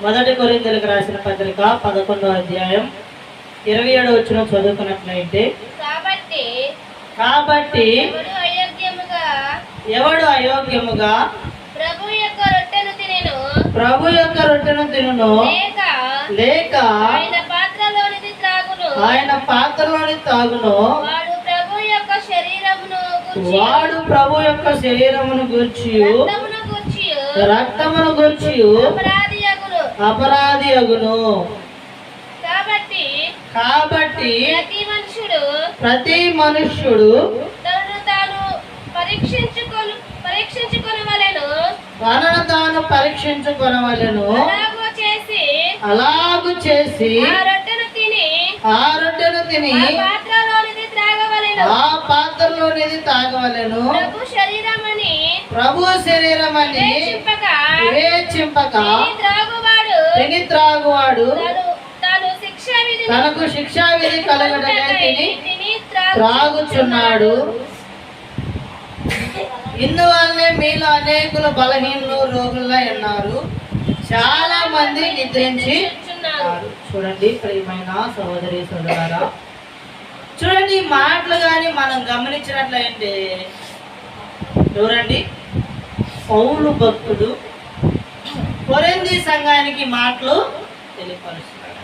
మొదటి కొరింథీయులకు రాసిన పత్రిక 11వ అధ్యాయం 27వ వచనం చదువుకున్నట్లయితే, కాబట్టి ఎవడు అయోగ్యముగా ప్రభు యొక్క రొట్టెను తినును లేక ఆయన పాత్రలోని తాగును వాడు ప్రభు యొక్క శరీరమును గూర్చి రక్తమును గూర్చి అపరాధి అగును. కాబట్టి ప్రతి మనుష్యుడు తనను తాను పరీక్షించుకొనవలెను. అలాగు చేసి ఆ రొట్టెను తిని ఆ పాత్రలోనిది తాగవలెను. ప్రభు శరీరమని వివేచింపక తిని త్రాగువాడు తనకు శిక్షా విధి కలగడమే తిని త్రాగుచున్నాడు. ఇందువల్లనే మీలో అనేకులు బలహీనులు రోగులుగా ఉన్నారు, చాలా మంది నిద్రించి. చూడండి ప్రియమైన సహోదరి సోదరులారా, చూడండి ఈ మాటలు కానీ మనం గమనించినట్లయితే చూడండి పౌలు భక్తుడు కొరింథీ సంఘానికి మాటలు తెలియపరుస్తున్నాడు.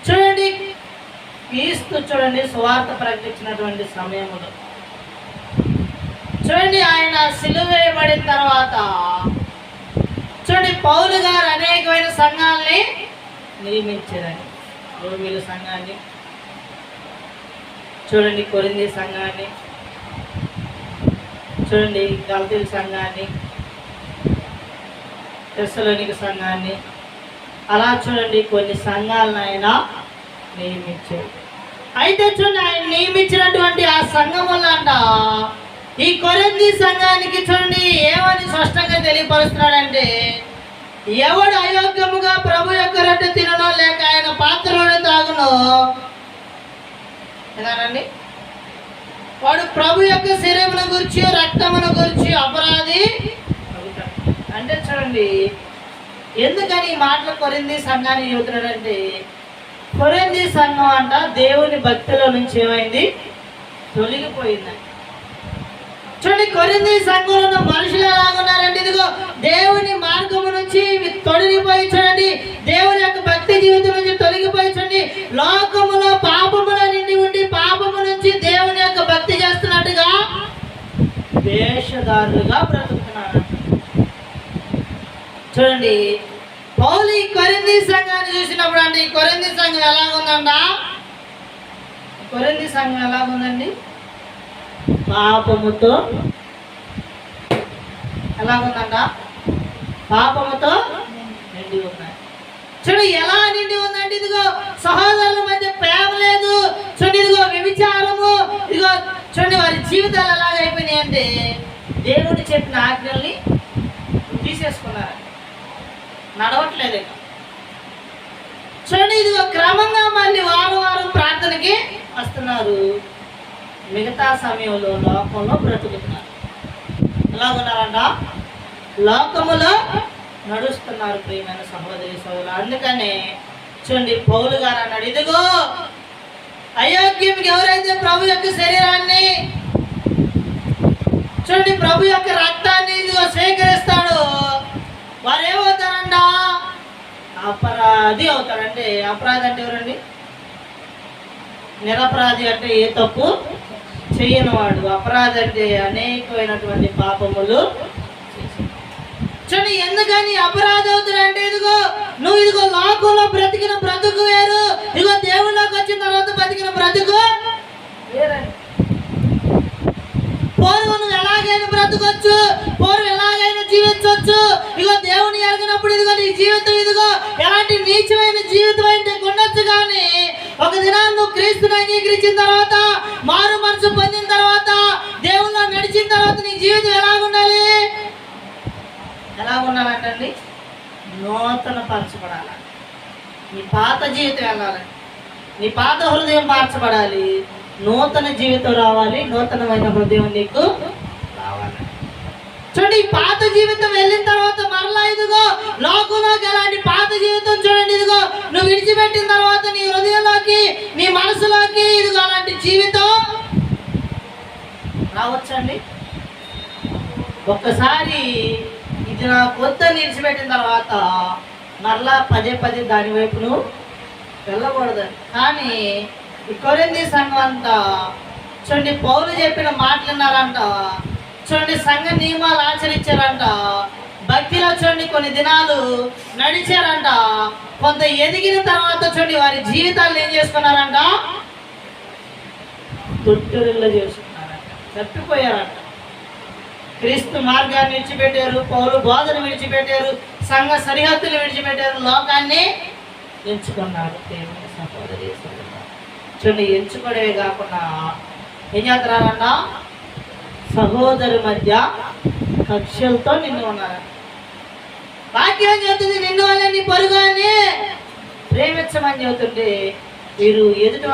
చూడండి క్రీస్తు చూడండి సువార్త ప్రకటించినటువంటి సమయంలో చూడండి ఆయన సిలువ వేయబడిన తర్వాత చూడండి పౌలు గారు అనేకమైన సంఘాలని నిర్మించారని. రోమిల సంఘాన్ని చూడండి, కొరింథీ సంఘాన్ని చూడండి, గలతీయుల సంఘాన్ని, తెస్సలోనిక సంఘాన్ని, అలా చూడండి కొన్ని సంఘాలను ఆయన నియమించారు. అయితే చూడండి ఆయన నియమించినటువంటి ఆ సంఘం వల్ల అంట ఈ కొరింథీ సంఘానికి చూడండి ఏమని స్పష్టంగా తెలియపరుస్తున్నాడంటే, ఎవడు అయోగ్యముగా ప్రభు యొక్క రొట్టె తిననో లేక ఆయన పాత్రలోనే తాగునో ఏదానండి వాడు ప్రభు యొక్క శరీరమును గురించి రక్తమును గురించి అపరాధి. అంటే చూడండి ఎందుకని ఈ మాటలు కొరింథీ సంఘాన్ని చెబుతున్నాడంటే, కొరింథీ సంఘం అంట దేవుని భక్తిలో నుంచి ఏమైంది తొలగిపోయిందండి. చూడండి కొరింథీ సంఘంలో ఉన్న మనుషులు ఎలాగున్నారంటే, ఇదిగో దేవుని మార్గము నుంచి తొలగిపోయి చూడండి, దేవుని యొక్క భక్తి జీవితం నుంచి తొలగిపోయి చూడండి, లోకములో పాపములో నిండి ఉండి పాపము నుంచి దేవుని యొక్క భక్తి చేస్తున్నట్టుగా వేషధారులుగా బ్రతుకుతున్నారు. చూడండి పౌలు ఈ కొరింథీ సంఘాన్ని చూసినప్పుడు అంటే ఈ కొరింథీ సంఘం ఎలాగుందంట, కొరింథీ సంఘం ఎలాగుందండి, పాపముతో ఎలాగుందంట, పాపముతో నిండి ఉన్నాయి. చూడు ఎలా నిండి ఉందంటే, ఇదిగో సహోదరుల మధ్య ప్రేమ లేదు, చూడండి ఇదిగో వ్యభిచారము, ఇదిగో చూడండి వారి జీవితాలు ఎలాగైపోయినాయి అంటే దేవుడు చెప్పిన ఆజ్ఞల్ని తీసేసుకున్నారు, నడవట్లేదు. చూడండి ఇదిగో క్రమంగా మళ్ళీ వారం ప్రార్థనకి వస్తున్నారు, మిగతా సమయంలో లోకంలో బ్రతుకుతున్నారు. ఎలా ఉన్నారంట, లోకములో నడుస్తున్నారు ప్రియమైన సహోదరి సోదరులు. అందుకనే చూడండి పౌలు గారు అన్నాడు, ఇదిగో అయోగ్యంకి ఎవరైతే ప్రభు యొక్క శరీరాన్ని చూడండి ప్రభు యొక్క రక్తాన్ని ఇదిగో స్వీకరిస్తాడో వారు ఏమవుతారంట, అపరాధి అవుతారంటే. అపరాధి అంటే ఎవరండి, నిరపరాధి అంటే ఏ తప్పు చేయనివాడు. అపరాధి అంటే అనేకమైనటువంటి పాపములు. చూడండి ఎందుకని అపరాధి అవుతాడంటే, ఇదిగో నువ్వు ఇదిగో లోకంలో బ్రతికిన బ్రతుకు వేరు, ఇదిగో దేవుళ్ళకి వచ్చిన తర్వాత బ్రతికిన బ్రతుకు వేరండి. పూర్వం నువ్వు ఎలాగైనా బ్రతకొచ్చు, పూర్వం ఎలాగైనా జీవించవచ్చు, ఇదిగో దేవుని ఎరగినప్పుడు ఇదిగో నీ జీవితం ఇదిగో ఎలాంటి నీచమైన జీవితం అయితే ఉండొచ్చు. కానీ ఒక దినాన్ని నువ్వు క్రీస్తుని అంగీకరించిన తర్వాత, మారు మనసు పొందిన తర్వాత, దేవుళ్ళో నడిచిన తర్వాత నీ జీవితం ఎలాగుండాలి, ఎలాగుండాలంటండి, నూతన పరచబడాలి. నీ పాత జీవితం వెళ్ళాలి, నీ పాత హృదయం మార్చబడాలి, నూతన జీవితం రావాలి, నూతనమైన హృదయం నీకు రావాలి. చూడండి, ఈ పాత జీవితం వెళ్ళిన తర్వాత మరలా ఇదిగో లోకంలోకి ఎలాంటి పాత జీవితం చూడండి, ఇదిగో నువ్వు విడిచిపెట్టిన తర్వాత నీ హృదయంలోకి నీ మనసులోకి ఇదిగో అలాంటి జీవితం రావచ్చండి. ఒక్కసారి ఇది నా కొత్త విడిచిపెట్టిన తర్వాత మరలా పదే పదే దాని వైపు నువ్వు వెళ్ళకూడదని. కానీ ఈ కొరింథీ సంఘం అంతా చూడండి, పౌలు చెప్పిన మాటలు విన్నారంట, చూడండి సంఘ నియమాలు ఆచరించారంట, భక్తిలో చూడండి కొన్ని దినాలు నడిచారంట. కొంత ఎదిగిన తర్వాత చూడండి వారి జీవితాలు ఏం చేసుకున్నారంట, తొట్టురిల్ల చేసుకున్నారంట, తప్పిపోయారంట. క్రీస్తు మార్గాన్ని విడిచిపెట్టారు, పౌలు బోధన విడిచిపెట్టారు, సంఘ సరిహద్దులు విడిచిపెట్టారు, లోకాన్ని ఎంచుకున్నారు. దేవుని సహోదరి చూడండి, ఎంచుకోవడమే కాకుండా ఏం చేస్తున్నారంట, సహోదరు మధ్య కక్షలతో నిన్ను ఉన్నారంట. వాక్యం చెబుతుంది నిన్ను వల్ల నీ పొరుగు అని ప్రేమించమని చెబుతుంటే వీరు ఎదుటి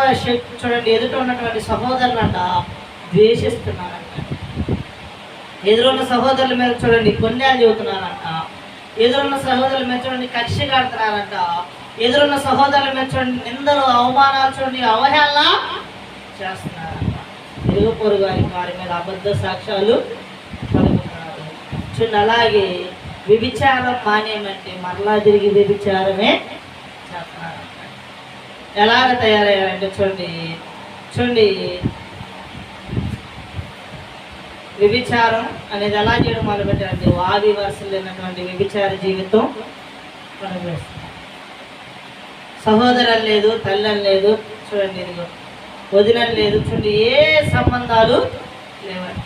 చూడండి ఎదుట ఉన్నటువంటి సహోదరులంట ద్వేషిస్తున్నారంట. ఎదురున్న సహోదరుల మీద చూడండి కొన్నేళ్ళు చెబుతున్నారంట, ఎదురున్న సహోదరుల మీద చూడండి కక్ష కడుతున్నారంట, ఎదురున్న సహోదరుల మీద చూడండి నిందలు అవమానాలు చూడండి అవహేళన చేస్తున్నారంట. ఇరుగు పొరుగు వారి మీద అబద్ధ సాక్ష్యాలు పలుకుతున్నారు. చూడండి, అలాగే వ్యభిచారం మానేయమంటే మరలా తిరిగి వ్యభిచారమే చేస్తున్నారంట. ఎలాగ తయారయ్యారంటే చూడండి వ్యభిచారం అనేది ఎలా చేయడం మొదలుపెట్టారంటే వాది వరుసలు లేనటువంటి వ్యభిచార జీవితం కొనసాగిస్తున్నారు. సహోదరం లేదు, తల్లని లేదు, చూడండి ఇదిగో వదినం లేదు, చూడండి ఏ సంబంధాలు లేవండి.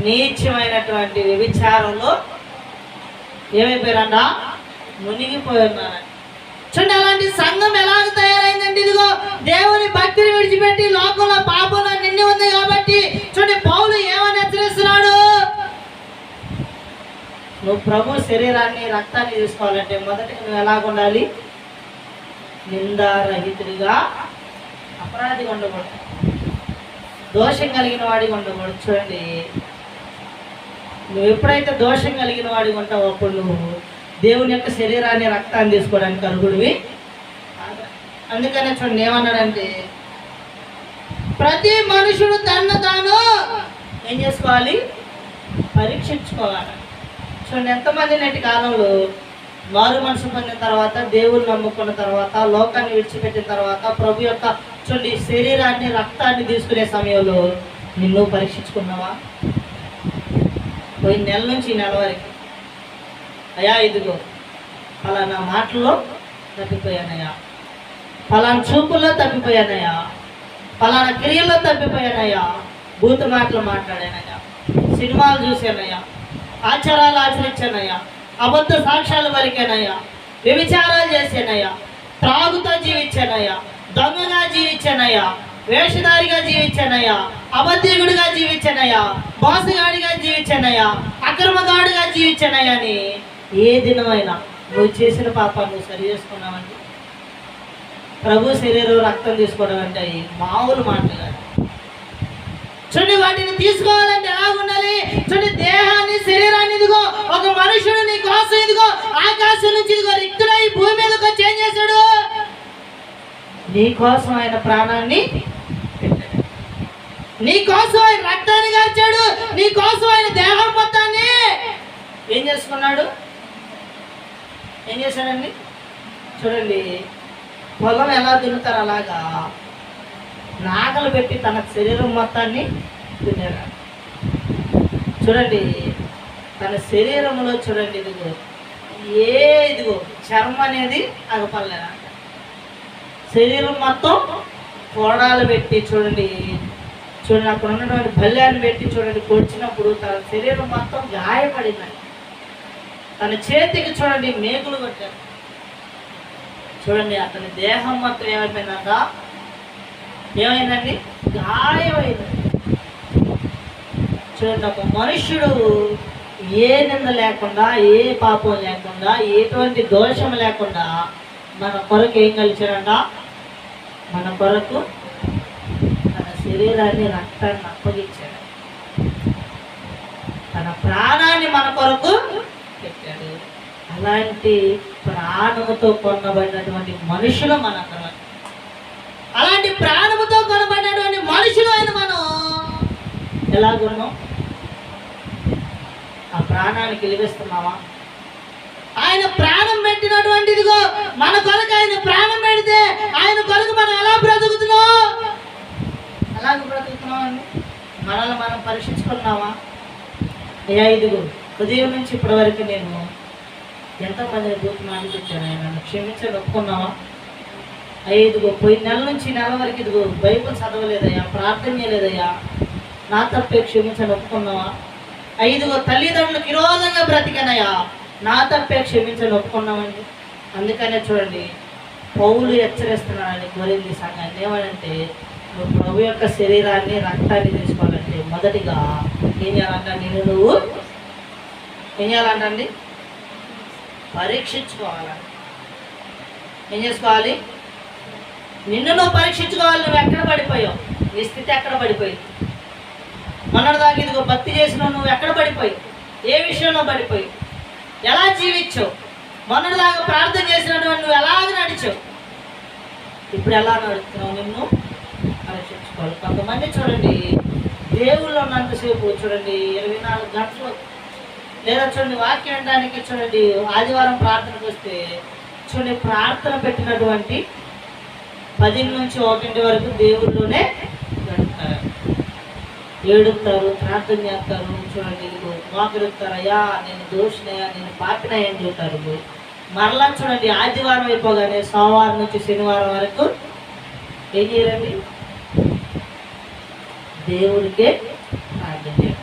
నీచమైనటువంటి వ్యభిచారంలో ఏమైపోయారంట, మునిగిపోయినారంట. చూడండి అలాంటి సంఘం ఎలాగ తయారైందంటే ఇదిగో దేవుని భక్తిని విడిచిపెట్టి లోకంలో పాపంలో నిండి ఉంది కాబట్టి చూడండి పౌలు ఏమని హెచ్చరిస్తున్నాడు, నువ్వు ప్రభు శరీరాన్ని రక్తాన్ని తీసుకోవాలంటే మొదటిగా నువ్వు ఎలాగ ఉండాలి, నిందారహితుడిగా అపరాధిగా ఉండకూడదు, దోషం కలిగిన వాడిగా ఉండకూడదు. చూడండి నువ్వు ఎప్పుడైతే దోషం కలిగిన వాడిగా ఉంటావో అప్పుడు నువ్వు దేవుని యొక్క శరీరాన్ని రక్తాన్ని తీసుకోవడానికి అర్హుడివి. అందుకనే చూడండి ఏమన్నాడంటే ప్రతి మనుషుడు తన్ను తాను ఏం చేసుకోవాలి, పరీక్షించుకోవాలి. చూడండి ఎంతమంది నేటి కాలంలో మారు మనసు పొందిన తర్వాత, దేవుని నమ్ముకున్న తర్వాత, లోకాన్ని విడిచిపెట్టిన తర్వాత ప్రభు యొక్క చూడండి శరీరాన్ని రక్తాన్ని తీసుకునే సమయంలో నిన్ను పరీక్షించుకున్నావా? పోయిన నెల నుంచి ఈ నెల వరకు అయ్యా ఇదిగో ఫలానా మాటల్లో తప్పిపోయానయ్యా, ఫలానా చూపుల్లో తప్పిపోయానయ్యా, ఫలానా క్రియల్లో తప్పిపోయానయ్యా, భూత మాటలు మాట్లాడానయ్యా, సినిమాలు చూశానయ్యా, ఆచారాలు ఆచరించానయ్యా, అబద్ధ సాక్ష్యాలు పలికానయ్యా, వ్యభిచారాలు చేశానయ్యా, త్రాగుతో జీవించానయ్యా, దొంగగా జీవించానయ్యా, వేషధారిగా జీవించానయ్యా, అబద్ధికుడిగా జీవించానయ్యా, మోసగాడిగా జీవించానయ్యా, అక్రమగాడిగా జీవించానయ్యా అని ఏ దినమైనా నువ్వు చేసిన పాపాన్ని నువ్వు సరి చేసుకున్నావంటే ప్రభు శరీరం రక్తం తీసుకోవడం అంటే మామూలు మాటలు కాదు. చూడండి వాటిని తీసుకోవాలంటే ఎలా ఉండాలి, చూడండి దేహాన్ని శరీరాన్ని ఇదిగో ఒక మనుషుడు నీ కోసం ఇదిగో ఆకాశం నుంచి ఇదిగో రిక్తుడై భూమి మీదకి వచ్చి ఏం చేశాడు, నీ కోసం ఆయన ప్రాణాన్ని పెట్టాడు, నీ కోసం ఆయన రక్తాన్ని కార్చాడు, నీ కోసం ఆయన దేహం మొత్తాన్ని ఏం చేసుకున్నాడు, ఏం చేశాడండి. చూడండి పొలం ఎలా దున్నుతారు అలాగా నాగలు పెట్టి తన శరీరం మొత్తాన్ని దున్నాడు. చూడండి తన శరీరంలో చూడండి ఇదిగో ఇదిగో చర్మం అనేది అగపడలేదా, శరీరం మొత్తం కోడాలు పెట్టి చూడండి అక్కడ ఉన్నటువంటి బల్యాన్ని పెట్టి చూడండి కొడిచినప్పుడు తన శరీరం మొత్తం గాయపడిందండి. తన చేతికి చూడండి మేకులు కొట్టారు. చూడండి అతని దేహం మొత్తం ఏమైందండి, గాయమైందండి. చూడండి ఒక మనుష్యుడు ఏ నింద లేకుండా, ఏ పాపం లేకుండా, ఎటువంటి దోషం లేకుండా మన కొరకు ఏం కలిచాడంట, మన కొరకు తన శరీరాన్ని రక్తాన్ని అప్పగించాడు, తన ప్రాణాన్ని మన కొరకు పెట్టాడు. అలాంటి ప్రాణముతో కొనబడినటువంటి మనుషులు మనందరం. అలాంటి ప్రాణముతో కొనబడినటువంటి మనుషులు అయిన మనం ఎలాగున్నాం? ఆ ప్రాణానికి విలువిస్తున్నావా? ఆయన ప్రాణం పెట్టినటువంటిదిగో మన కొరకు ఆయన ప్రాణం పెడితే ఆయన కొరకు మనం ఎలా బ్రతుకుతున్నాం? అలాగ బ్రతుకుతున్నాం అండి. మనల్ని మనం పరీక్షించుకున్నావా? అయ్యా ఇదిగో ఉదయం నుంచి ఇప్పటి వరకు నేను ఎంతమందిని దూకున్నాను పెట్టాను, ఆయన నన్ను క్షమించని ఒప్పుకున్నావా? అయ్యా ఇదిగో పోయిన నెల నుంచి నెల వరకు ఇదిగో బైబిల్ చదవలేదయ్యా, ప్రార్థన చేయలేదయ్యా, నా తప్పే క్షమించని ఒప్పుకున్నావా? ఐదుగో తల్లిదండ్రులకు విరోధంగా బ్రతికానయ్యా, నా తప్పే క్షమించని ఒప్పుకున్నామండి. అందుకనే చూడండి పౌలు హెచ్చరిస్తున్నాడని కోరింది సంఘాన్ని. ఏమనంటే నువ్వు ప్రభు యొక్క శరీరాన్ని రక్తాన్ని తీసుకోవాలంటే మొదటిగా ఏం చేయాలంట? నువ్వు ఏం చేయాలంటండి? పరీక్షించుకోవాలంట. ఏం చేసుకోవాలి? నిన్ను నువ్వు పరీక్షించుకోవాలి. నువ్వు ఎక్కడ పడిపోయావు? నీ స్థితి ఎక్కడ పడిపోయింది? మొన్నటిదాకా ఇదిగో భక్తి చేసినావు, నువ్వు ఎక్కడ పడిపోయి? ఏ విషయంలో పడిపోయి? ఎలా జీవించావు? మొన్నటిదాకా ప్రార్థన చేసినటువంటి నువ్వు ఎలాగ నడిచావు? ఇప్పుడు ఎలా నడుస్తున్నావు? నిన్ను పరీక్షించుకోవాలి. కొంతమంది చూడండి దేవుళ్ళు ఉన్నంతసేపు చూడండి 24 గంటలు, లేదా చూడండి వాక్యం అనడానికి చూడండి ఆదివారం ప్రార్థనకు వస్తే చూడండి ప్రార్థన పెట్టినటువంటి 10 నుంచి 1 వరకు దేవుళ్ళలోనే గడుపుతారు, ఏడుస్తారు, ప్రార్థన చేస్తారు. చూడండి మోకరిస్తారు, అయ్యా నేను దోషినయ్యా, నేను పాపినయ్యా అని చెబుతారు. మరలా చూడండి ఆదివారం అయిపోగానే సోమవారం నుంచి శనివారం వరకు ఏం చేయాలండి? దేవుడికే ప్రార్థన చేయాలి.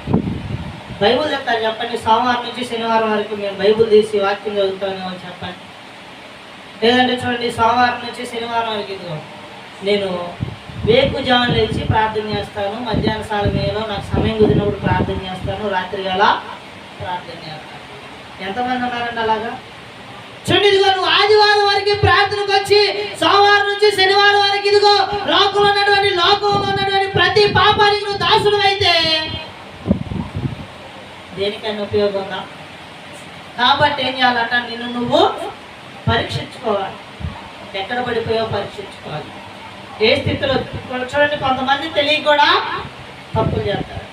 బైబుల్ చెప్తారు చెప్పండి. సోమవారం నుంచి శనివారం వరకు మేము బైబుల్ తీసి వాక్యం చదువుతామేమో చెప్పండి. లేదంటే చూడండి సోమవారం నుంచి శనివారం వరకు ఇదిగో నేను వేకుజామున లేచి ప్రార్థన చేస్తాను, మధ్యాహ్న సమయంలో నాకు సమయం కుదిరినప్పుడు ప్రార్థన చేస్తాను, రాత్రి గల ప్రార్థన చేస్తాను. ఎంతమంది ఉన్నారండి అలాగా? చూడండి ఇదిగో నువ్వు ఆదివారం వరకు ప్రార్థనకు వచ్చి సోమవారం నుంచి శనివారం వరకు ఇదిగో లోకంలో ఉన్నటువంటి ప్రతి పాపానికి నువ్వు దాసుడు అయితే దేనికైనా ఉపయోగం ఉందా? కాబట్టి ఏం చేయాలంట? నిన్ను నువ్వు పరీక్షించుకోవాలి. ఎక్కడ పడిపోయావో పరీక్షించుకోవాలి. ఏ స్థితిలో చూడండి కొంతమంది తెలియ కూడా తప్పులు చేస్తారు.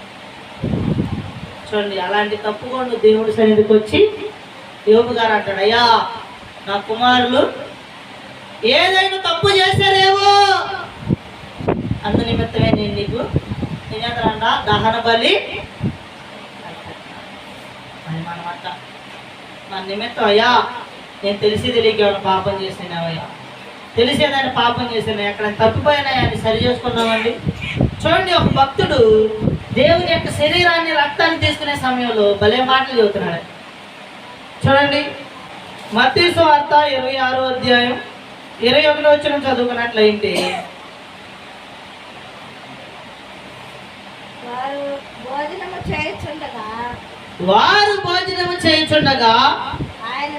చూడండి అలాంటి తప్పు కూడా నువ్వు దేవుడి సన్నిధికి వచ్చి యోబు గారు అంటాడు, అయ్యా నా కుమారులు ఏదైనా తప్పు చేశారేమో అందు నిమిత్తమే నేను నీకు ఏం చేస్తానంట? దహన బలి అని మనమంట. మన నిమిత్తం అయ్యా నేను తెలిసి తెలియక ఏమైనా పాపం చేసానయ్యా, తెలిసేదాన్ని పాపం చేశాను, ఎక్కడ తప్పిపోయినా అని సరి చేసుకున్నామండి. చూడండి ఒక భక్తుడు దేవుని యొక్క శరీరాన్ని రక్తాన్ని తీసుకునే సమయంలో భలే మాటలు చెబుతున్నాడు. చూడండి మత్తయి సువార్త 26వ అధ్యాయం 21వ వచనం చదువుకున్నట్లయితే, వారు భోజనము చేయుచుండగా ఆయన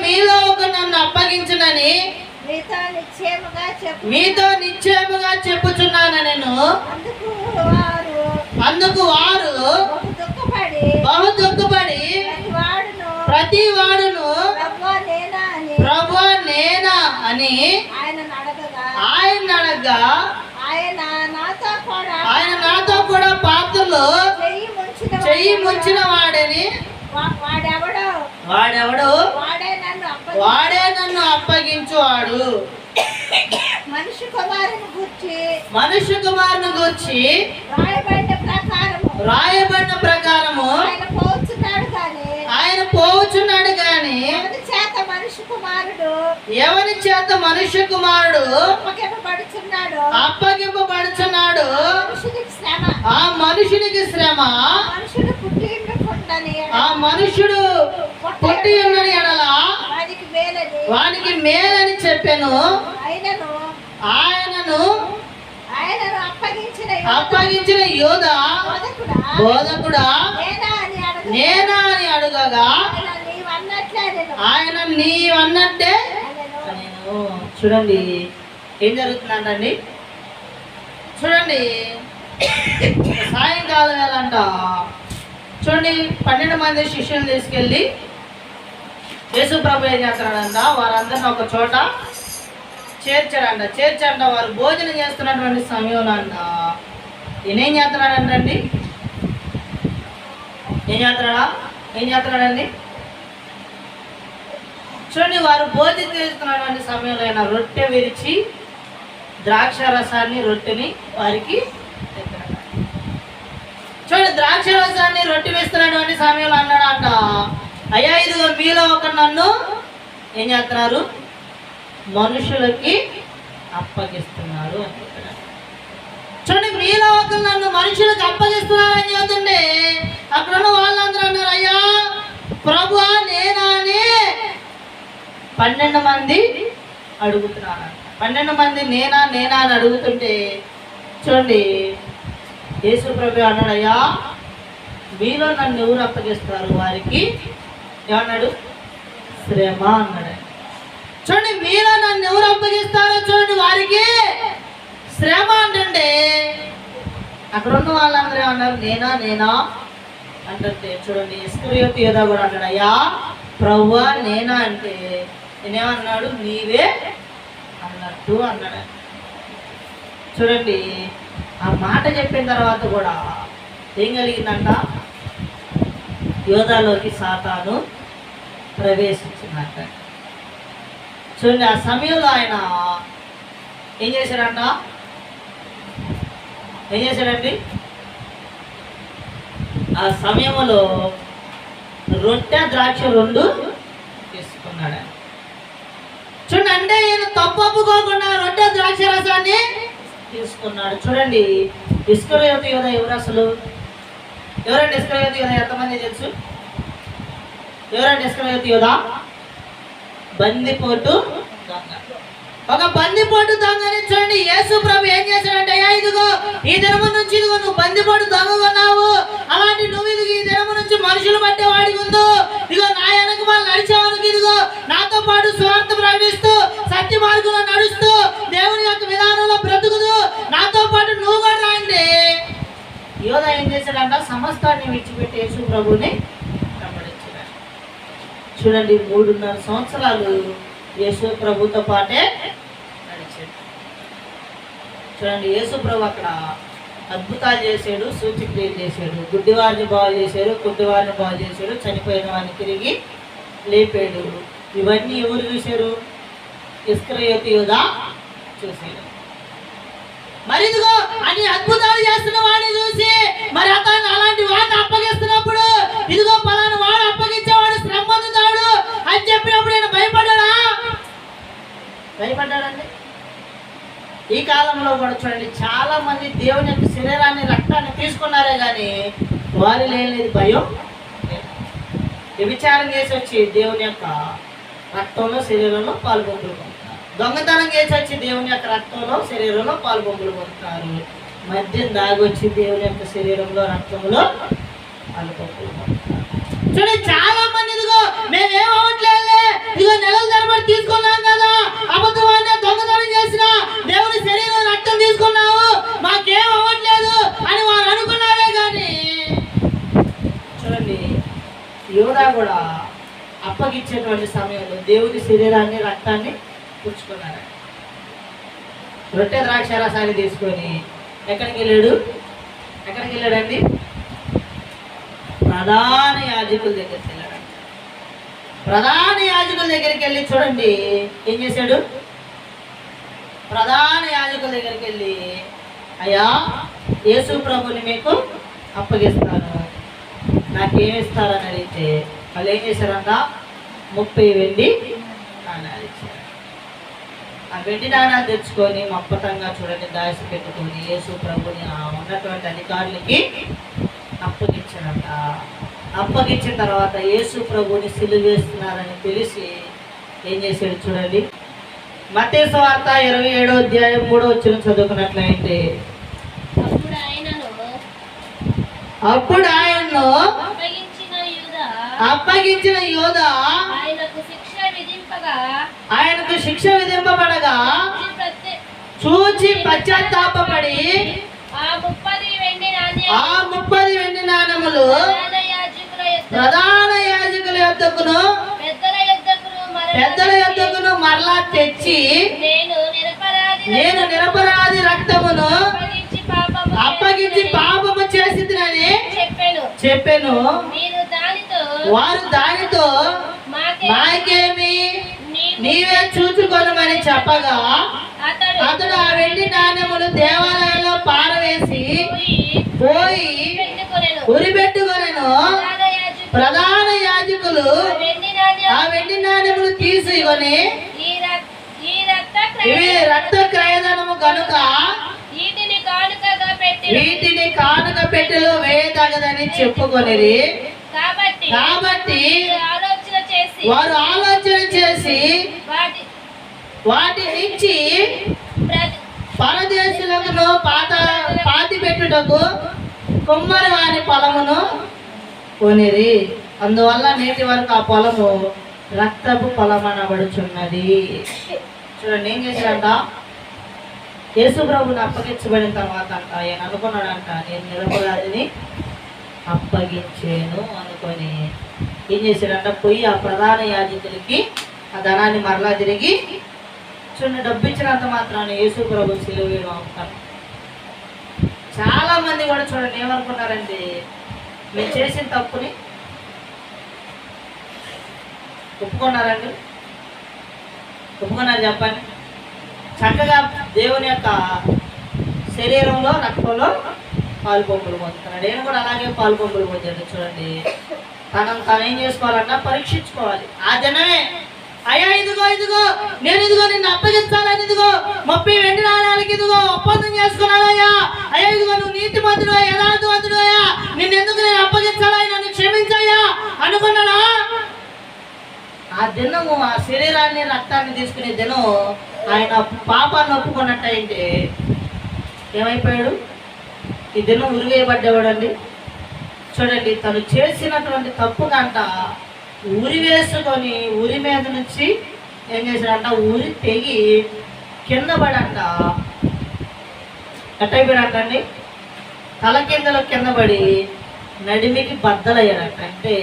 మీలో ఒకరు నన్ను అప్పగించునని మీతో నిశ్చయముగా చెప్పుచున్నాను నేను. అందుకు వారు బహు దుఃఖపడి ప్రతి వాడును ప్రభువా నేనా అని ఆయన అడగగా ఆయన నాతో కూడా పాత్రలో చెయ్యి ముంచిన వాడని వాడెవడు? వాడే నన్ను అప్పగించువాడు. మనుష్య కుమారుని గూర్చి రాయబడిన ప్రకారము ఆయన పోవచ్చున్నాడు కానీ ఎవరి చేత మనుష్య కుమారుడు అప్పగింపబడుచున్నాడు ఆ మనుషునికి శ్రమ, ఆ మనుషుడు పుట్టి ఉన్నది ఎడల వానికి మేలని చెప్పాను. ఆయనను అప్పగించిన యోధ బోధకుడా నేనా అని అడుగగా ఆయన నీవన్నట్టే. నేను చూడండి ఏం జరుగుతుందంటండి. చూడండి సాయంకాలం సాయంకాలం వేళ అంట చూడండి 12 మంది శిష్యులు తీసుకెళ్ళి యేసు ప్రభు ఏం చేస్తున్నాడంట, వారందరిని ఒక చోట చేర్చాడంట. వారు భోజనం చేస్తున్నటువంటి సమయంలో అంట ఈయనేం చేస్తున్నాడంటండి, ఏం చేస్తున్నాడండి చూడండి. వారు భోజనం చేస్తున్నటువంటి సమయంలో ఆయన రొట్టె విరిచి ద్రాక్ష రసాన్ని రొట్టెని వారికి చూడండి. ద్రాక్ష రసాన్ని రొట్టె వేస్తున్నటువంటి సమయంలో అన్నాడంట, అయ్యా ఇదిగో మీలో ఒకరు నన్ను ఏం చేస్తున్నారు, మనుషులకి అప్పగిస్తున్నారు అని చెప్పాడు. చూడండి, మీలో ఒకరు నన్ను మనుషులకు అప్పగిస్తున్నారు అని చెబుతుంటే అక్కడ ఉన్న వాళ్ళందరూ అన్నారు, అయ్యా ప్రభువా నేనా అని 12 మంది అడుగుతున్నారు. 12 మంది నేనా అని అడుగుతుంటే చూడండి యేసు ప్రభు అన్నాడు, అయ్యా మీలో నన్ను ఎవరు అప్పగిస్తారు, వారికి ఏమన్నాడు, శ్రమ అన్నాడు. చూడండి, మీలో నన్ను ఎవరు అప్పగిస్తారో చూడండి, వారికి శ్రమ అంటే అక్కడ ఉన్న వాళ్ళందరూ ఏమన్నారు, నేనా అంటే చూడండి ఇస్కరియోతు యూదా కూడా అన్నాడు, అయ్యా ప్రభువా నేనా అంటే నేనేమన్నాడు, నీవే అన్నట్టు అన్నాడు. చూడండి ఆ మాట చెప్పిన తర్వాత కూడా ఏం కలిగిందంట, యోధాలోకి సాతాను ప్రవేశించిందంట. చూడండి ఆ సమయంలో ఆయన ఏం చేశాడండి, ఆ సమయంలో రొట్టె ద్రాక్ష 2 తీసుకున్నాడు. చూడండి అంటే ఈయన తప్పొప్పుకోకుండా రొట్టె ద్రాక్ష రసాన్ని తీసుకున్నాడు. చూడండి ఇస్కరియోతు యూదా ఎవరు అసలు, ఎవరండి ఇస్కరియోతు యూదా, ఎంతమంది తెలుసు? ఎవరండి ఇస్కరియోతు యూదా? బందిపోటు దొంగ. ఒక బందిపోటు దొంగని చూడండి యేసు ప్రభు ఏం చేశాడంటే, అయ్యా ఇదిగో ఈ దినము నుంచి ఇదిగో నువ్వు బందిపోటు దొంగ కొన్నావు, అలాంటి నువ్వు ఇదిగో ఈ దినము నుంచి మనుషులు పట్టే వాడికి ఉందో, ఇదిగో నా వెనక వాళ్ళు నడిచేవానికి ఇదిగో నాతో పాటు స్వార్థ ప్రకటిస్తూ సత్య మార్గంలో నడుస్తూ దేవుని యొక్క విధానంలో బ్రతుకుతూ నాతో పాటు నువ్వు కూడా రాండి. యోధ ఏం చేశాడంట, సమస్తాన్ని విడిచిపెట్టి యేసు ప్రభుని వెంబడించాడు. చూడండి 3.5 సంవత్సరాలు యేసు ప్రభుతో పాటే నడిచాడు. చూడండి యేసు ప్రభు అక్కడ అద్భుతాలు చేశాడు, సూచక్రియలు చేశాడు, గుడ్డివారిని బాగు చేశాడు, కుంటివారిని బాగు చేశాడు, చనిపోయిన వారిని తిరిగి లేపాడు. ఇవన్నీ ఎవరు చూశారు? ఇస్కరియోతు యూదా చూశాడు. మరి ఇదిగో అన్ని అద్భుతాలు చేస్తున్న వాడిని చూసి మరి అతను అలాంటి వాడిని అప్పగిస్తున్నప్పుడు ఇదిగో పలానా వాడు అప్పగించేవాడు శ్రమ పొందుతాడు అని చెప్పినప్పుడు ఆయన భయపడ్డాడండి. ఈ కాలంలో కూడా చూడండి చాలా మంది దేవుని యొక్క శరీరాన్ని రక్తాన్ని తీసుకున్నారే కానీ వారి లేని భయం. వ్యభిచారం చేసి వచ్చి దేవుని యొక్క రక్తంలో శరీరంలో పాల్గొంటున్నారు, దొంగతనం చేసి వచ్చి దేవుని యొక్క రక్తంలో శరీరంలో పాల్గొంపులు పొందుతారు, మద్యం దాగొచ్చి దేవుని యొక్క శరీరంలో రక్తంలో పాల్గొంపులు పొందుతారు. చూడండి చాలా మంది ఇదిగో మేమేం అవ్వట్లేదు, ఇదిగో నెలల తరబడి తీసుకున్నాం కదా, అబద్ధవాడిని దొంగతనం చేసిన దేవుని శరీరం రక్తం తీసుకున్నావు మాకేం అవ్వట్లేదు అని వారు అనుకున్నారే కానీ చూడండి యోధా కూడా అప్పగించేటువంటి సమయంలో దేవుని శరీరాన్ని రక్తాన్ని పుచ్చుకున్నాడు. రొట్టె ద్రాక్ష రసాన్ని తీసుకొని ఎక్కడికి వెళ్ళాడండి, ప్రధాన యాజకుల దగ్గరికి వెళ్ళాడు. ప్రధాన యాజకుల దగ్గరికి వెళ్ళి చూడండి ఏం చేశాడు, ప్రధాన యాజకుల దగ్గరికి వెళ్ళి అయ్యా యేసు ప్రభుని మీకు అప్పగిస్తాను, నాకేమి ఇస్తారని అడిగితే వాళ్ళు ఏం చేశారంట, 30 వెండి నాణాలు ఇచ్చారు. ఆ వెండి నాణాలు తెచ్చుకొని మప్పతంగా చూడండి దాసి పెట్టుకొని యేసు ప్రభుని ఉన్నటువంటి అధికారులకి అప్పగించారంట. అప్పగించిన తర్వాత యేసు ప్రభుని సిలువ వేస్తున్నారని తెలిసి ఏం చేశాడు చూడండి, మత్తయి సువార్త 27వ అధ్యాయం 3వ వచనం చదువుకున్నట్లయితే అప్పుడు ఆయన్ను అప్పగించిన యోధా ఆయనకు శిక్ష విధింపబడగా చూచి పశ్చాత్తాపపడి ఆ 30 కారణములు ప్రధాన యాజకుల యొద్దకును పెద్దల యొద్దకును మరలా తెచ్చి నేను నిరపరాధి రక్తమును అప్పగించి పాపము చేసినని చెప్పాను. వారు దానితో మాకేమి నీవే చూచుకొనమని చెప్పగా అతడు ఆ వెండి నాణ్యములు దేవాలయంలో పారవేసి పోయి ఉరిపెట్టుకొనెను. ప్రధాన యాజకులు ఆ వెండి నాణ్యములు తీసుకొని ఇవి రక్త క్రయధనము కనుక వీటిని కానుక పెట్టెలో వేయదగదని చెప్పుకొనిరి. కాబట్టి వారు ఆలోచన చేసి వాటి నుంచి పరదేశులకు పాతి పెట్టుటకు కుమ్మరి వారి పొలమును కొనిరి. అందువల్ల నేటి వరకు ఆ పొలము రక్తపు పొలం అనబడుచున్నది. చూడండి ఏం చేశాడంట, యేసు ప్రభుని అప్పగించబడిన తర్వాత అంట ఆయన అనుకున్నాడంట, నేను నిరపరాధిని అప్పగించాను అనుకొని ఏం చేశాడంట, పోయి ఆ ప్రధాన యాజకులకి ఆ ధనాన్ని మరలా తిరిగి చూడండి డబ్బు ఇచ్చినంత మాత్రాన్ని యేసు ప్రభు సిలువ వేయడం అవుతారు. చాలా మంది కూడా చూడండి ఏమనుకున్నారంటే, మేము చేసిన తప్పుని ఒప్పుకున్నారండి, ఒప్పుకున్నారు చెప్పండి. చక్కగా దేవుని యొక్క శరీరంలో రక్తంలో పాలు పంపులు పొందుతున్నాడు. నేను కూడా అలాగే పాలు పంపులు పొందాడు. చూడండి తనను తాను ఏం చేసుకోవాలన్నా పరీక్షించుకోవాలి. ఆ దినమే అయ్యా ఇదిగో నేను నిన్ను అప్పగించాలని 30 వెండి నాణాలకి ఒప్పందం చేసుకున్నానయ్యా. అయ్యా ఇదిగో నువ్వు నీతిమంతుడు యథార్థవంతుడు అయ్యా, నిన్నెందుకు నేను అప్పగించాలని నన్ను క్షమించయ్యా అనుకున్నాడా? ఆ దినము ఆ శరీరాన్ని రక్తాన్ని తీసుకునే దినం ఆయన పాపాన్ని ఒప్పుకున్నట్టయితే ఏమైపోయాడు? ఈ దినం ఉరివేయబడ్డేవాడండి. చూడండి తను చేసినటువంటి తప్పు కంట ఉరి వేసుకొని ఉరి మీద నుంచి ఏం చేశాడంట, ఉరి తెగి కింద పడంట. ఎట్టయిపోయాడంట అండి, తల కిందలో కింద పడి నడిమికి బద్దలయ్యాడంట. అంటే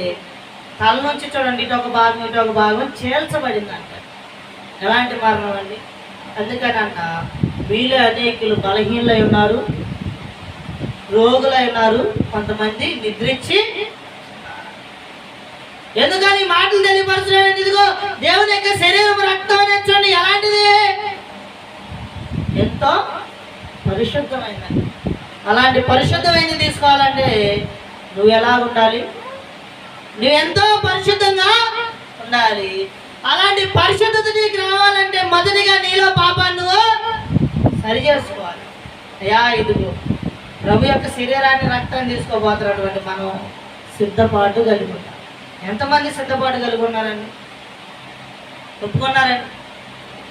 తల నుంచి చూడండి ఇటు ఒక భాగం చేల్చబడిందంట. ఎలాంటి మరణం అండి? అందుకనంట వీళ్ళు అనేకులు బలహీనలై ఉన్నారు, రోగులై ఉన్నారు, కొంతమంది నిద్రించి. ఎందుకని మాటలు తెలియపరచలేదు? ఇదిగో దేవుని యొక్క శరీరం రక్తం అనేది చూడండి ఎలాంటిది, ఎంతో పరిశుద్ధమైనది. అలాంటి పరిశుద్ధమైనది తీసుకోవాలంటే నువ్వు ఎలా ఉండాలి? నువ్వెంతో పరిశుద్ధంగా ఉండాలి. అలాంటి పరిశుద్ధత నీకు రావాలంటే మొదటిగా నీలో పాపాన్ని నువ్వు సరి చేసుకోవాలి. అయ్యా ఇదిగో ప్రభు యొక్క శరీరాన్ని రక్తాన్ని తీసుకోబోతున్నటువంటి మనం సిద్ధపాటు కలిగి ఉంటాం. ఎంతమంది సిద్ధపాటు కలిగి ఉన్నారండి? ఒప్పుకున్నారండి?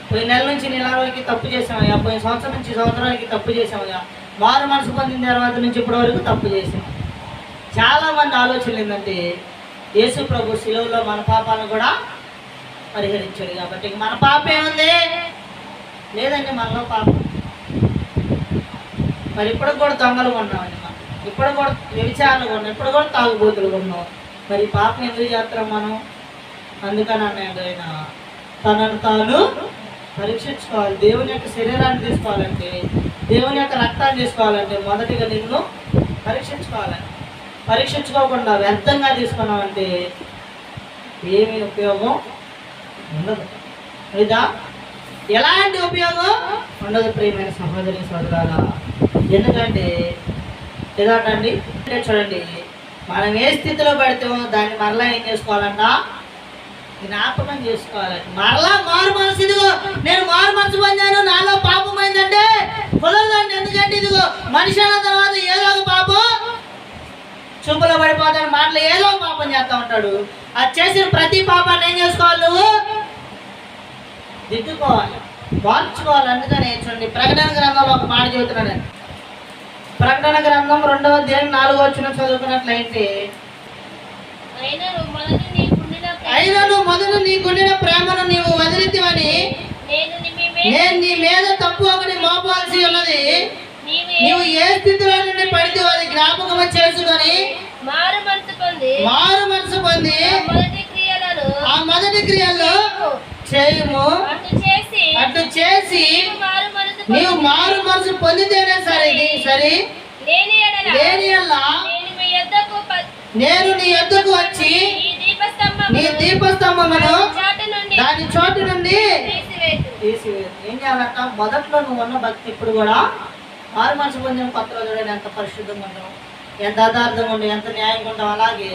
పోయిన నెల నుంచి నెల వరకు తప్పు చేసామయ్యా, పోయిన సంవత్సరం నుంచి సంవత్సరాలకి తప్పు చేసామయ్యా, మారు మనసు పొందిన తర్వాత నుంచి ఇప్పటి వరకు తప్పు చేసాం. చాలామంది ఆలోచనలు ఏంటంటే యేసు ప్రభు శిలువలో మన పాపాలను కూడా పరిహరించాడు కాబట్టి మన పాపం ఏముంది? లేదండి మనలో పాపం. మరి ఇప్పుడు కూడా దొంగలు ఉన్నామండి, మనం ఇప్పుడు కూడా వ్యభిచారాలు ఉన్నాం, ఇప్పుడు కూడా తాగుబోతులు ఉన్నాం. మరి పాపం ఎందుకు చేస్తాం మనం? అందుకని అన్నాడు ఆయన తనను తాను పరీక్షించుకోవాలి. దేవుని యొక్క శరీరాన్ని తీసుకోవాలంటే, దేవుని యొక్క రక్తాన్ని తీసుకోవాలంటే మొదటిగా నిన్ను పరీక్షించుకోవాలని. పరీక్షించుకోకుండా వ్యర్థంగా తీసుకున్నామంటే ఏమీ ఉపయోగం ఉండదు. లేదా ఎలాంటి ఉపయోగం ఉండదు ప్రియమైన సహోదరి సోదరాల. ఎందుకంటే ఎలాంటండి చూడండి, మనం ఏ స్థితిలో పడితేమో దాన్ని మరలా ఏం చేసుకోవాలన్నా జ్ఞాపకం చేసుకోవాలండి. మరలా మారు మనసు, ఇదిగో నేను మారు మనసు పొందాను, నాలో పాపం అయిందంటే కుదరదండి. ఎందుకంటే ఇదిగో మనిషి అన్న తర్వాత ఏదో ఒక పాపం చూపులో పడిపోతాడు, మాటలు ఏదో ఒక పాపం చేస్తూ ఉంటాడు. అది చేసిన ప్రతి పాపాన్ని ఏం చేసుకోవాలి? నువ్వు దిద్దుకోవాలి, మార్చుకోవాలి. అందుకని చూడండి ప్రకటన గ్రంథంలో ఒక మాట చెబుతున్నాడు. ప్రకటన గ్రంథం 2వ అధ్యాయం 4వ వచనం చదువుకున్నట్లయితే, అయినను మొదట నీకుండిన ప్రేమను నీవు వదిలితివని నేను నీ మీద తప్పు ఒకటి మోపాల్సి ఉన్నది. నీవు ఏ స్థితిలో నుండి పడితే అది జ్ఞాపకం చేసుకొని మారు మనసు పొంది ఆ మొదటి క్రియల్లో చేయము. అట్లు చేసి నీవు మారు మనసు పొందితేనే సరే సరే లేని యెడల నేను నీ యొద్దకు వచ్చి నీ దీపస్తంభమును దాని చోటు నుండి తీసివేదు. ఏం చేయాలంట? మొదట్లో నువ్వు ఉన్న భక్తి ఇప్పుడు కూడా మారు మనసు పొందిన కొత్త రోజులు ఎంత పరిశుద్ధంగా ఉంటావు, ఎంత యథార్థంగా ఉండవు, ఎంత న్యాయంగా ఉంటావు, అలాగే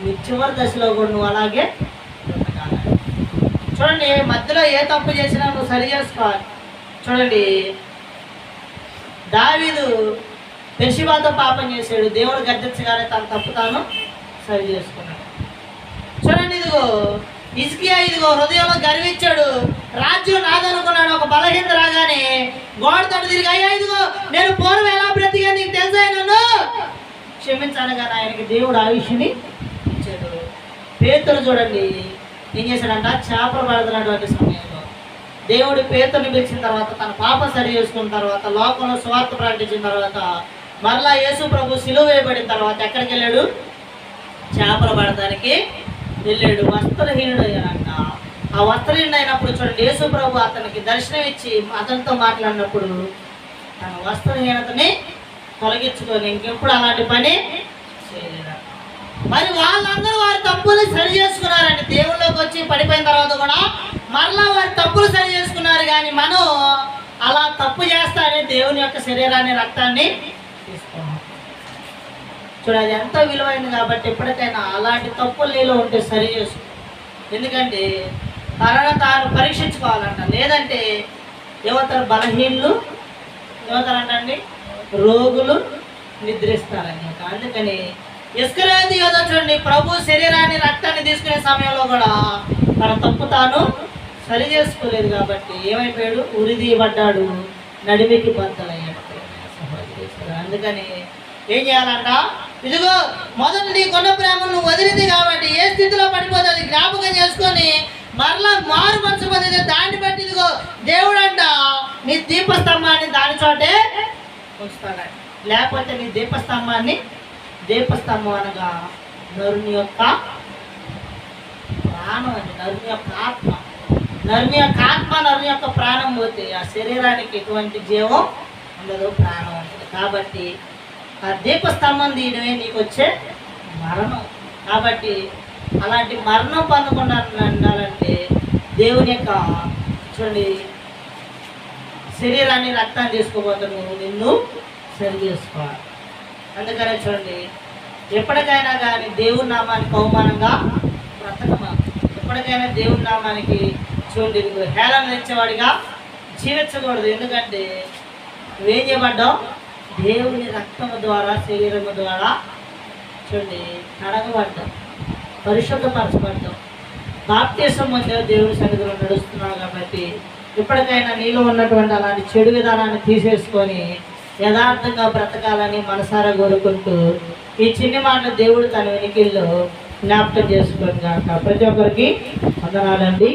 నీ చివరి దశలో కూడా నువ్వు అలాగే బ్రతకాలి. చూడండి, మధ్యలో ఏ తప్పు చేసినా నువ్వు సరి చేసుకోవాలి. చూడండి, దావీదు బెత్షెబాతో పాపం చేశాడు. దేవుడు గద్దించగానే తన తప్పు తాను సరి చేసుకున్నాడు. చూడండి, ఇదిగో హిజ్కియా ఇదిగో హృదయంలో గర్వించాడు, రాజ్యం నాదనుకున్నాడు. ఒక బలహీనత రాగానే గోడ తట్టు తిరిగి, అయ్యా ఇదిగో నేను పూర్వం ఎలా బ్రతిగా నీకు తెలుసా, నన్ను క్షమించానగానే ఆయనకి దేవుడు ఆయుష్ని ఇచ్చాడు. పేతురు చూడండి ఏం చేశాడంట? చేపలు పడుతున్నటువంటి సమయంలో దేవుడు పేతురుని పిలిచిన తర్వాత, తన పాప సరి చేసుకున్న తర్వాత, లోకంలో సువార్త ప్రకటించిన తర్వాత, మరలా యేసు ప్రభు సిలువ వేయబడిన తర్వాత ఎక్కడికి వెళ్ళాడు? చేపలు పడటానికి వెళ్ళాడు. వస్త్రహీనుడు అయ్యాడంట. ఆ వస్త్రహీనుడు అయినప్పుడు చూడండి, యేసు ప్రభు అతనికి దర్శనం ఇచ్చి అతనితో మాట్లాడినప్పుడు తన వస్త్రహీనతని తొలగించుకొని ఇంకెప్పుడు అలాంటి పని చేయలేదంట. మరి వాళ్ళందరూ వారి తప్పులు సరి చేసుకున్నారండి. దేవుళ్ళకి వచ్చి పడిపోయిన తర్వాత కూడా మరలా వారి తప్పులు సరి చేసుకున్నారు. కానీ మనం అలా తప్పు చేస్తానే దేవుని యొక్క శరీరాన్ని, రక్తాన్ని తీసుకోవాలి. చూడాలి ఎంత విలువైంది. కాబట్టి ఎప్పటికైనా అలాంటి తప్పులు నీలో ఉంటే సరి చేసుకో. ఎందుకంటే తనను తాను పరీక్షించుకోవాలంట. లేదంటే ఏమవుతారు? బలహీనులు ఏమవుతారంటండి? రోగులు నిద్రిస్తారని. అందుకని ఇస్కరియోతు యోధ చూడండి, ప్రభు శరీరాన్ని, రక్తాన్ని తీసుకునే సమయంలో కూడా తన తప్పు తాను సరి చేసుకోలేదు. కాబట్టి ఏమైపోయాడు? ఉరిదీయబడ్డాడు, నడిమికి బద్దలయ్యాడు. అందుకని ఏం చేయాలంట? ఇదిగో మొదట నీ కొన్న ప్రేమను నువ్వు వదిలింది కాబట్టి ఏ స్థితిలో పడిపోతే అది జ్ఞాపకం చేసుకొని మరలా మారు మనసు పొందితే దాన్ని బట్టి ఇదిగో దేవుడు అంట నీ దీపస్తంభాన్ని దాని చోటే ఉంచుతాడంట. లేకపోతే నీ దీపస్తంభం అనగా నరుని యొక్క ప్రాణం అండి, నరుని యొక్క ఆత్మ. నరుని యొక్క ఆత్మ, నరుని యొక్క ప్రాణం పోతే ఆ శరీరానికి ఎటువంటి జీవం ఉండదు, ప్రాణం ఉంటుంది. కాబట్టి ఆ దీపస్తంభం తీయడమే నీకు వచ్చే మరణం. కాబట్టి అలాంటి మరణం పొందకుండా ఉండాలంటే దేవుని యొక్క చూడండి శరీరాన్ని, రక్తాన్ని తీసుకోబోతే నువ్వు నిన్ను సరి చేసుకోవాలి. అందుకనే చూడండి, ఎప్పటికైనా కానీ దేవుని నామానికి అవమానంగా బ్రతకమా. ఎప్పటికైనా దేవుని నామానికి చూడండి హేళన తెచ్చేవాడిగా జీవించకూడదు. ఎందుకంటే నువ్వేం చేయబడ్డావు? దేవుని రక్తము ద్వారా, శరీరము ద్వారా చూడండి కడగబడ్డావు, పరిశుద్ధపరచబడ్డావు, బాప్తిసం పొందావు, దేవుని సన్నిధిలో నడుస్తున్నావు. కాబట్టి ఇప్పటికైనా నీలో ఉన్నటువంటి అలాంటి చెడు విధానాన్ని తీసేసుకొని యథార్థంగా బ్రతకాలని మనసారా కోరుకుంటూ ఈ చిన్ని మాటలు దేవుడు తన వెనుకల్లో జ్ఞాపకం చేసుకోండి కాక. ప్రతి ఒక్కరికి వందనాలండి.